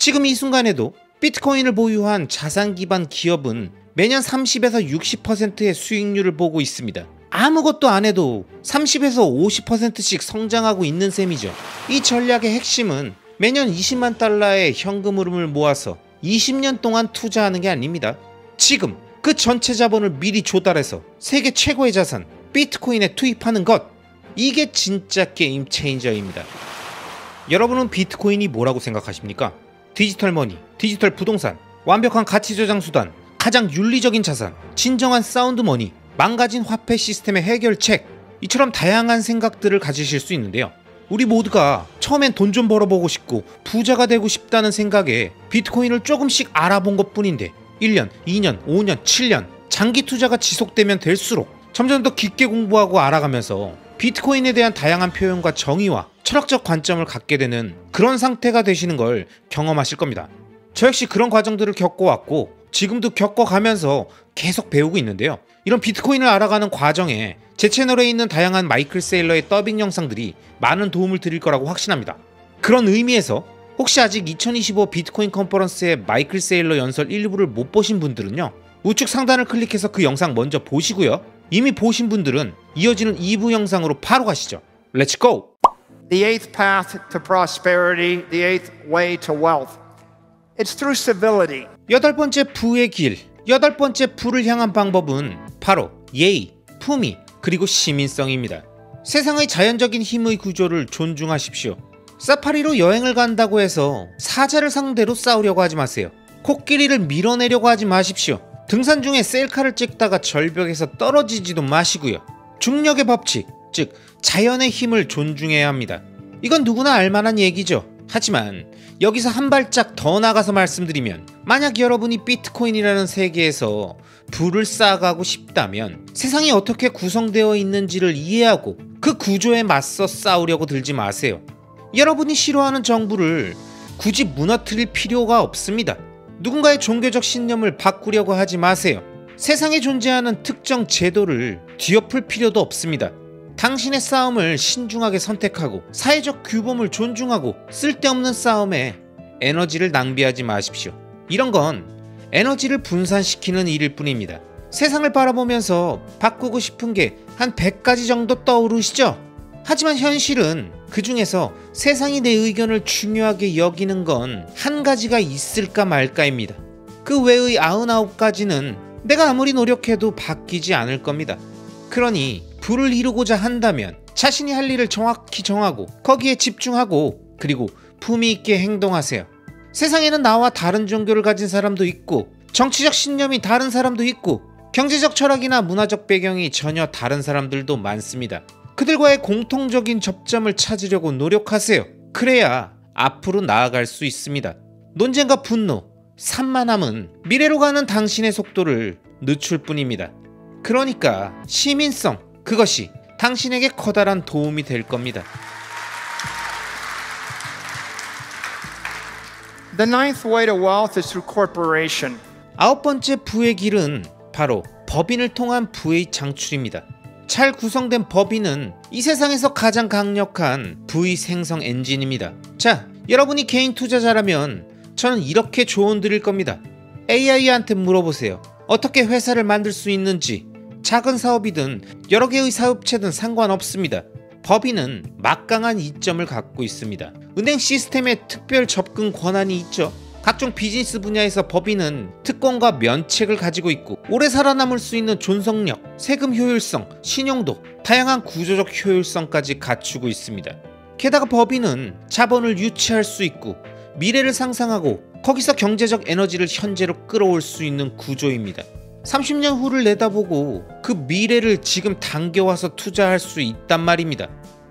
지금 이 순간에도 비트코인을 보유한 자산 기반 기업은 매년 30에서 60%의 수익률을 보고 있습니다. 아무것도 안 해도 30에서 50%씩 성장하고 있는 셈이죠. 이 전략의 핵심은 매년 20만 달러의 현금 흐름을 모아서 20년 동안 투자하는 게 아닙니다. 지금 그 전체 자본을 미리 조달해서 세계 최고의 자산 비트코인에 투입하는 것, 이게 진짜 게임 체인저입니다. 여러분은 비트코인이 뭐라고 생각하십니까? 디지털 머니, 디지털 부동산, 완벽한 가치 저장 수단, 가장 윤리적인 자산, 진정한 사운드 머니, 망가진 화폐 시스템의 해결책, 이처럼 다양한 생각들을 가지실 수 있는데요. 우리 모두가 처음엔 돈 좀 벌어보고 싶고 부자가 되고 싶다는 생각에 비트코인을 조금씩 알아본 것 뿐인데 1년, 2년, 5년, 7년 장기 투자가 지속되면 될수록 점점 더 깊게 공부하고 알아가면서 비트코인에 대한 다양한 표현과 정의와 철학적 관점을 갖게 되는 그런 상태가 되시는 걸 경험하실 겁니다. 저 역시 그런 과정들을 겪어왔고 지금도 겪어가면서 계속 배우고 있는데요. 이런 비트코인을 알아가는 과정에 제 채널에 있는 다양한 마이클 세일러의 더빙 영상들이 많은 도움을 드릴 거라고 확신합니다. 그런 의미에서 혹시 아직 2025 비트코인 컨퍼런스의 마이클 세일러 연설 1부를 못 보신 분들은요, 우측 상단을 클릭해서 그 영상 먼저 보시고요. 이미 보신 분들은 이어지는 2부 영상으로 바로 가시죠. 렛츠 고! The eighth path to prosperity, the eighth way to wealth. It's through civility. 여덟 번째 부의 길, 여덟 번째 부를 향한 방법은 바로 예의, 품위, 그리고 시민성입니다. 세상의 자연적인 힘의 구조를 존중하십시오. 사파리로 여행을 간다고 해서 사자를 상대로 싸우려고 하지 마세요. 코끼리를 밀어내려고 하지 마십시오. 등산 중에 셀카를 찍다가 절벽에서 떨어지지도 마시고요. 중력의 법칙, 즉 자연의 힘을 존중해야 합니다. 이건 누구나 알만한 얘기죠. 하지만 여기서 한 발짝 더 나가서 말씀드리면, 만약 여러분이 비트코인이라는 세계에서 부를 쌓아가고 싶다면 세상이 어떻게 구성되어 있는지를 이해하고 그 구조에 맞서 싸우려고 들지 마세요. 여러분이 싫어하는 정부를 굳이 무너뜨릴 필요가 없습니다. 누군가의 종교적 신념을 바꾸려고 하지 마세요. 세상에 존재하는 특정 제도를 뒤엎을 필요도 없습니다. 당신의 싸움을 신중하게 선택하고 사회적 규범을 존중하고 쓸데없는 싸움에 에너지를 낭비하지 마십시오. 이런 건 에너지를 분산시키는 일일 뿐입니다. 세상을 바라보면서 바꾸고 싶은 게 한 100가지 정도 떠오르시죠? 하지만 현실은 그 중에서 세상이 내 의견을 중요하게 여기는 건 한 가지가 있을까 말까입니다. 그 외의 99가지는 내가 아무리 노력해도 바뀌지 않을 겁니다. 그러니 부를 이루고자 한다면 자신이 할 일을 정확히 정하고 거기에 집중하고 그리고 품위 있게 행동하세요. 세상에는 나와 다른 종교를 가진 사람도 있고 정치적 신념이 다른 사람도 있고 경제적 철학이나 문화적 배경이 전혀 다른 사람들도 많습니다. 그들과의 공통적인 접점을 찾으려고 노력하세요. 그래야 앞으로 나아갈 수 있습니다. 논쟁과 분노, 산만함은 미래로 가는 당신의 속도를 늦출 뿐입니다. 그러니까 시민성, 그것이 당신에게 커다란 도움이 될 겁니다. The ninth way to wealth is through corporation. 아홉 번째 부의 길은 바로 법인을 통한 부의 창출입니다. 잘 구성된 법인은 이 세상에서 가장 강력한 부의 생성 엔진입니다. 자, 여러분이 개인 투자자라면 저는 이렇게 조언 드릴 겁니다. AI한테 물어보세요. 어떻게 회사를 만들 수 있는지. 작은 사업이든 여러 개의 사업체든 상관없습니다. 법인은 막강한 이점을 갖고 있습니다. 은행 시스템에 특별 접근 권한이 있죠. 각종 비즈니스 분야에서 법인은 특권과 면책을 가지고 있고 오래 살아남을 수 있는 존속력, 세금 효율성, 신용도, 다양한 구조적 효율성까지 갖추고 있습니다. 게다가 법인은 자본을 유치할 수 있고 미래를 상상하고 거기서 경제적 에너지를 현재로 끌어올 수 있는 구조입니다. 30년 후를 내다보고 그 미래를 지금 당겨와서 투자할 수 있단 말입니다.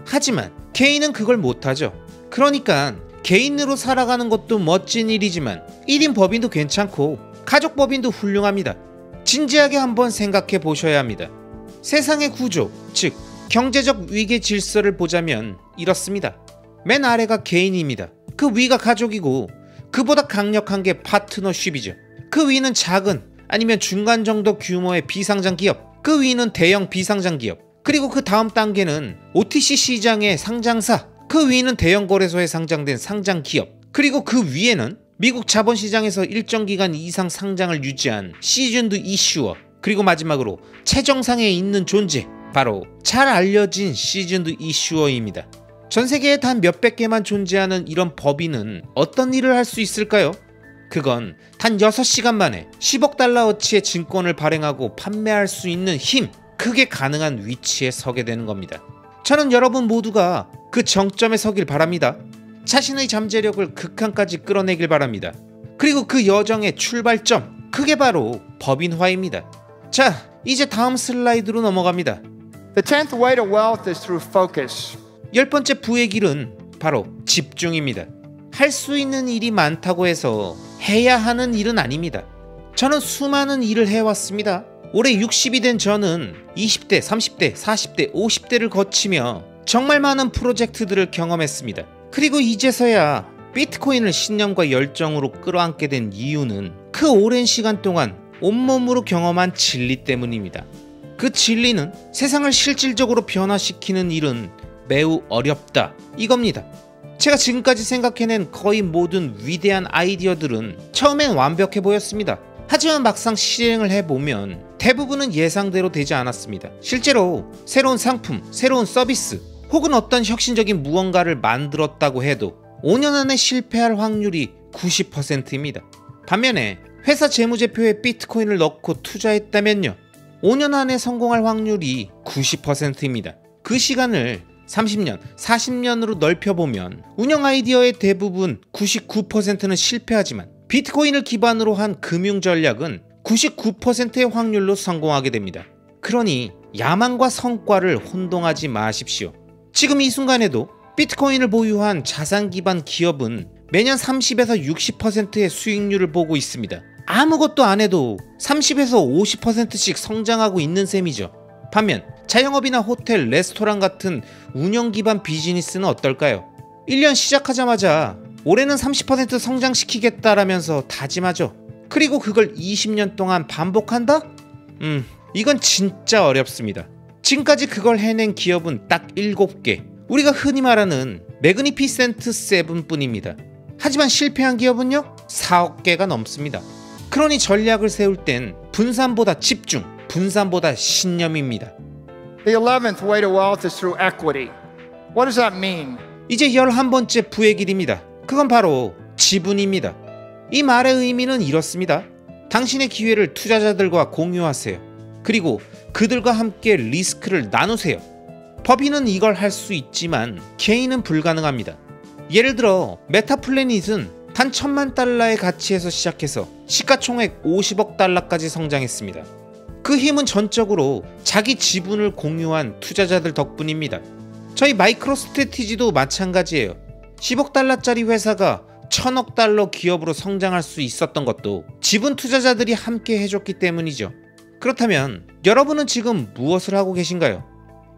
하지만 개인은 그걸 못하죠. 그러니까 개인으로 살아가는 것도 멋진 일이지만 1인 법인도 괜찮고 가족 법인도 훌륭합니다. 진지하게 한번 생각해 보셔야 합니다. 세상의 구조, 즉 경제적 위계 질서를 보자면 이렇습니다. 맨 아래가 개인입니다. 그 위가 가족이고 그보다 강력한 게 파트너십이죠. 그 위는 작은 아니면 중간 정도 규모의 비상장 기업, 그 위는 대형 비상장 기업, 그리고 그 다음 단계는 OTC 시장의 상장사, 그 위는 대형 거래소에 상장된 상장 기업, 그리고 그 위에는 미국 자본시장에서 일정 기간 이상 상장을 유지한 시즌드 이슈어, 그리고 마지막으로 최정상에 있는 존재, 바로 잘 알려진 시즌드 이슈어입니다. 전 세계에 단 몇백 개만 존재하는 이런 법인은 어떤 일을 할 수 있을까요? 그건 단 6시간 만에 10억 달러어치의 증권을 발행하고 판매할 수 있는 힘, 그게 가능한 위치에 서게 되는 겁니다. 저는 여러분 모두가 그 정점에 서길 바랍니다. 자신의 잠재력을 극한까지 끌어내길 바랍니다. 그리고 그 여정의 출발점, 그게 바로 법인화입니다. 자, 이제 다음 슬라이드로 넘어갑니다. The 10th way to wealth is through focus. 10번째 부의 길은 바로 집중입니다. 할 수 있는 일이 많다고 해서 해야 하는 일은 아닙니다. 저는 수많은 일을 해왔습니다. 올해 60이 된 저는 20대, 30대, 40대, 50대를 거치며 정말 많은 프로젝트들을 경험했습니다. 그리고 이제서야 비트코인을 신념과 열정으로 끌어안게 된 이유는 그 오랜 시간 동안 온몸으로 경험한 진리 때문입니다. 그 진리는 세상을 실질적으로 변화시키는 일은 매우 어렵다, 이겁니다. 제가 지금까지 생각해낸 거의 모든 위대한 아이디어들은 처음엔 완벽해 보였습니다. 하지만 막상 실행을 해보면 대부분은 예상대로 되지 않았습니다. 실제로 새로운 상품, 새로운 서비스, 혹은 어떤 혁신적인 무언가를 만들었다고 해도 5년 안에 실패할 확률이 90%입니다. 반면에 회사 재무제표에 비트코인을 넣고 투자했다면요, 5년 안에 성공할 확률이 90%입니다. 그 시간을 30년, 40년으로 넓혀보면 운영 아이디어의 대부분 99%는 실패하지만 비트코인을 기반으로 한 금융 전략은 99%의 확률로 성공하게 됩니다. 그러니 야망과 성과를 혼동하지 마십시오. 지금 이 순간에도 비트코인을 보유한 자산 기반 기업은 매년 30에서 60%의 수익률을 보고 있습니다. 아무것도 안 해도 30에서 50%씩 성장하고 있는 셈이죠. 반면 자영업이나 호텔, 레스토랑 같은 운영 기반 비즈니스는 어떨까요? 1년 시작하자마자 올해는 30% 성장시키겠다라면서 다짐하죠. 그리고 그걸 20년 동안 반복한다? 이건 진짜 어렵습니다. 지금까지 그걸 해낸 기업은 딱 7개, 우리가 흔히 말하는 매그니피센트 7뿐입니다. 하지만 실패한 기업은요? 4억 개가 넘습니다. 그러니 전략을 세울 땐 분산보다 집중, 분산보다 신념입니다. The 11th way to wealth is through equity. What does that mean? 이제 11번째 부의 길입니다. 그건 바로 지분입니다. 이 말의 의미는 이렇습니다. 당신의 기회를 투자자들과 공유하세요. 그리고 그들과 함께 리스크를 나누세요. 법인은 이걸 할 수 있지만 개인은 불가능합니다. 예를 들어 메타플래닛은 단 1,000만 달러의 가치에서 시작해서 시가총액 50억 달러까지 성장했습니다. 그 힘은 전적으로 자기 지분을 공유한 투자자들 덕분입니다. 저희 마이크로스트래티지도 마찬가지예요. 10억 달러짜리 회사가 1,000억 달러 기업으로 성장할 수 있었던 것도 지분 투자자들이 함께 해줬기 때문이죠. 그렇다면 여러분은 지금 무엇을 하고 계신가요?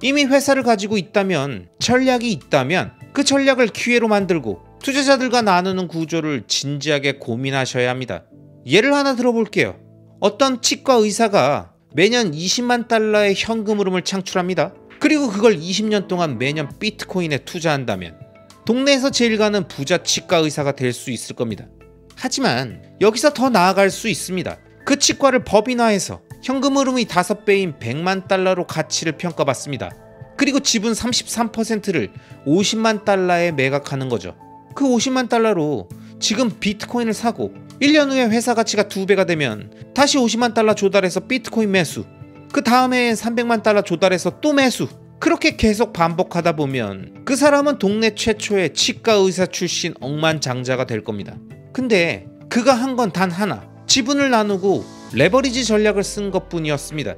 이미 회사를 가지고 있다면, 전략이 있다면 그 전략을 기회로 만들고 투자자들과 나누는 구조를 진지하게 고민하셔야 합니다. 예를 하나 들어볼게요. 어떤 치과 의사가 매년 20만 달러의 현금 흐름을 창출합니다. 그리고 그걸 20년 동안 매년 비트코인에 투자한다면 동네에서 제일 가는 부자 치과 의사가 될 수 있을 겁니다. 하지만 여기서 더 나아갈 수 있습니다. 그 치과를 법인화해서 현금 흐름이 5배인 100만 달러로 가치를 평가받습니다. 그리고 지분 33%를 50만 달러에 매각하는 거죠. 그 50만 달러로 지금 비트코인을 사고 1년 후에 회사 가치가 2배가 되면 다시 50만 달러 조달해서 비트코인 매수, 그 다음에 300만 달러 조달해서 또 매수, 그렇게 계속 반복하다 보면 그 사람은 동네 최초의 치과 의사 출신 억만장자가 될 겁니다. 근데 그가 한 건 단 하나, 지분을 나누고 레버리지 전략을 쓴 것뿐이었습니다.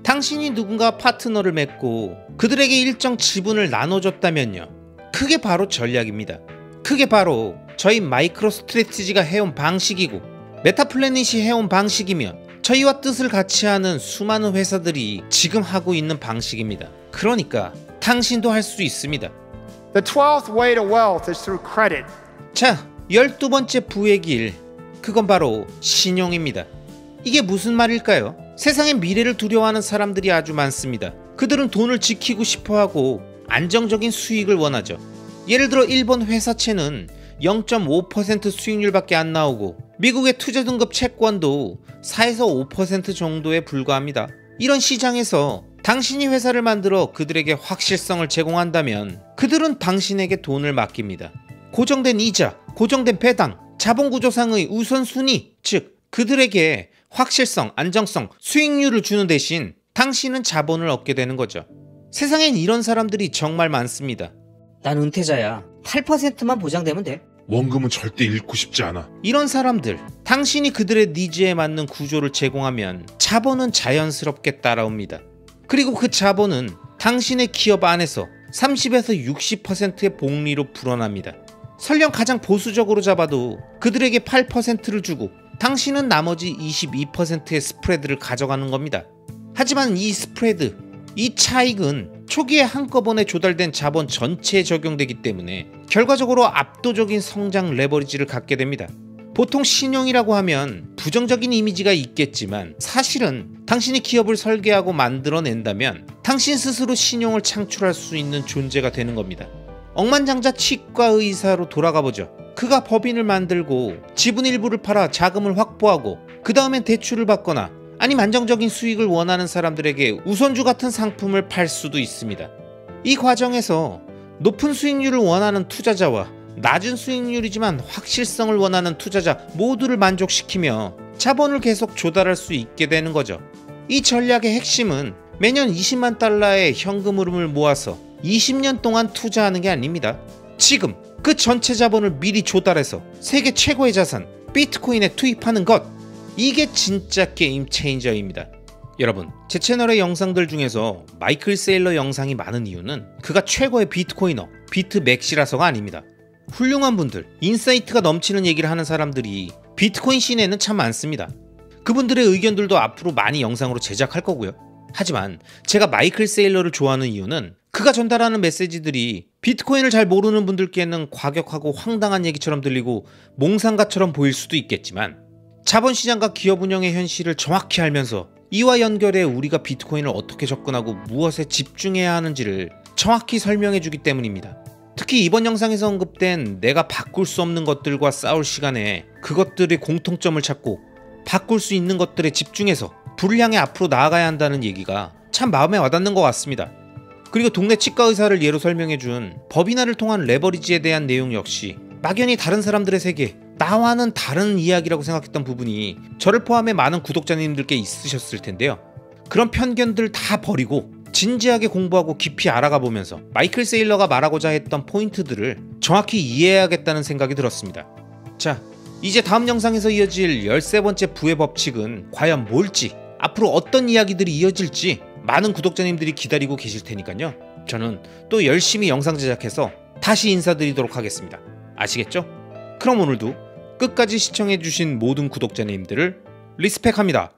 당신이 누군가 파트너를 맺고 그들에게 일정 지분을 나눠줬다면요, 그게 바로 전략입니다. 그게 바로 저희 마이크로스트래티지가 해온 방식이고 메타플래닛이 해온 방식이며 저희와 뜻을 같이 하는 수많은 회사들이 지금 하고 있는 방식입니다. 그러니까 당신도 할 수 있습니다. The 12th way to wealth is through credit. 자, 12번째 부의 길, 그건 바로 신용입니다. 이게 무슨 말일까요? 세상의 미래를 두려워하는 사람들이 아주 많습니다. 그들은 돈을 지키고 싶어하고 안정적인 수익을 원하죠. 예를 들어 일본 회사채는 0.5% 수익률밖에 안 나오고 미국의 투자 등급 채권도 4에서 5% 정도에 불과합니다. 이런 시장에서 당신이 회사를 만들어 그들에게 확실성을 제공한다면 그들은 당신에게 돈을 맡깁니다. 고정된 이자, 고정된 배당, 자본구조상의 우선순위, 즉 그들에게 확실성, 안정성, 수익률을 주는 대신 당신은 자본을 얻게 되는 거죠. 세상엔 이런 사람들이 정말 많습니다. 난 은퇴자야. 8%만 보장되면 돼. 원금은 절대 잃고 싶지 않아. 이런 사람들, 당신이 그들의 니즈에 맞는 구조를 제공하면 자본은 자연스럽게 따라옵니다. 그리고 그 자본은 당신의 기업 안에서 30에서 60%의 복리로 불어납니다. 설령 가장 보수적으로 잡아도 그들에게 8%를 주고 당신은 나머지 22%의 스프레드를 가져가는 겁니다. 하지만 이 스프레드, 이 차익은 초기에 한꺼번에 조달된 자본 전체에 적용되기 때문에 결과적으로 압도적인 성장 레버리지를 갖게 됩니다. 보통 신용이라고 하면 부정적인 이미지가 있겠지만 사실은 당신이 기업을 설계하고 만들어낸다면 당신 스스로 신용을 창출할 수 있는 존재가 되는 겁니다. 억만장자 치과 의사로 돌아가보죠. 그가 법인을 만들고 지분 일부를 팔아 자금을 확보하고 그 다음엔 대출을 받거나 아니면 안정적인 수익을 원하는 사람들에게 우선주 같은 상품을 팔 수도 있습니다. 이 과정에서 높은 수익률을 원하는 투자자와 낮은 수익률이지만 확실성을 원하는 투자자 모두를 만족시키며 자본을 계속 조달할 수 있게 되는 거죠. 이 전략의 핵심은 매년 20만 달러의 현금 흐름을 모아서 20년 동안 투자하는 게 아닙니다. 지금 그 전체 자본을 미리 조달해서 세계 최고의 자산 비트코인에 투입하는 것, 이게 진짜 게임 체인저입니다. 여러분, 제 채널의 영상들 중에서 마이클 세일러 영상이 많은 이유는 그가 최고의 비트코이너, 비트맥시라서가 아닙니다. 훌륭한 분들, 인사이트가 넘치는 얘기를 하는 사람들이 비트코인 씬에는 참 많습니다. 그분들의 의견들도 앞으로 많이 영상으로 제작할 거고요. 하지만 제가 마이클 세일러를 좋아하는 이유는 그가 전달하는 메시지들이 비트코인을 잘 모르는 분들께는 과격하고 황당한 얘기처럼 들리고 몽상가처럼 보일 수도 있겠지만 자본시장과 기업 운영의 현실을 정확히 알면서 이와 연결해 우리가 비트코인을 어떻게 접근하고 무엇에 집중해야 하는지를 정확히 설명해 주기 때문입니다. 특히 이번 영상에서 언급된 내가 바꿀 수 없는 것들과 싸울 시간에 그것들의 공통점을 찾고 바꿀 수 있는 것들에 집중해서 불을 향해 앞으로 나아가야 한다는 얘기가 참 마음에 와닿는 것 같습니다. 그리고 동네 치과 의사를 예로 설명해준 법인화를 통한 레버리지에 대한 내용 역시 막연히 다른 사람들의 세계, 나와는 다른 이야기라고 생각했던 부분이 저를 포함해 많은 구독자님들께 있으셨을 텐데요. 그런 편견들 다 버리고 진지하게 공부하고 깊이 알아가 보면서 마이클 세일러가 말하고자 했던 포인트들을 정확히 이해해야겠다는 생각이 들었습니다. 자, 이제 다음 영상에서 이어질 13번째 부의 법칙은 과연 뭘지, 앞으로 어떤 이야기들이 이어질지 많은 구독자님들이 기다리고 계실 테니까요. 저는 또 열심히 영상 제작해서 다시 인사드리도록 하겠습니다. 아시겠죠? 그럼 오늘도 끝까지 시청해주신 모든 구독자님들을 리스펙합니다.